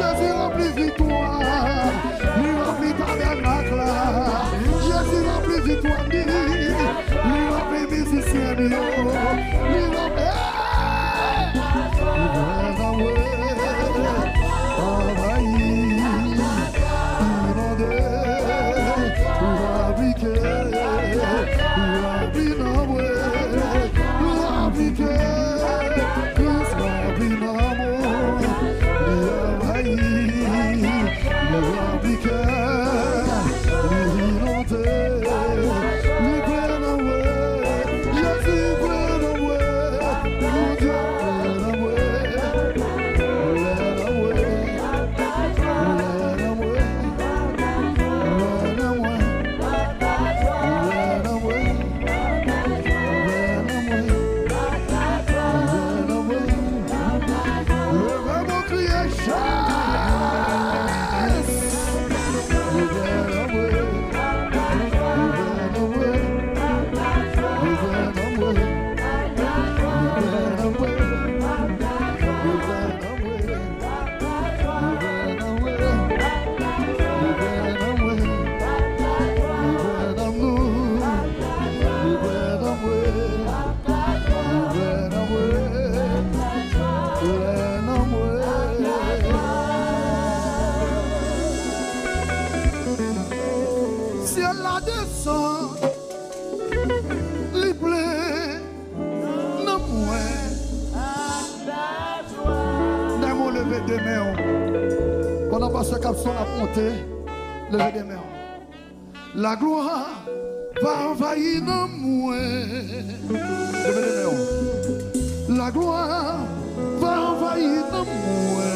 Jésus remplit victoire, lui remplit tabernacle là. Jésus remplit victoire, lui remplit musicien, lui remplit. Pendant que ce capson a monté, levez des mains. La gloire va envahir nos moi. Levez des mains. La gloire va envahir nos moi.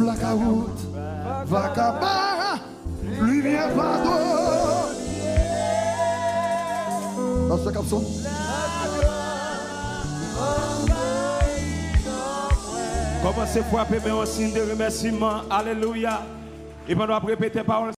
La caroute va cabar, lumière va d'eau. Dans ce capson. Commencez à frapper, mais un signe de remerciement. Alléluia. Et pendant répéter par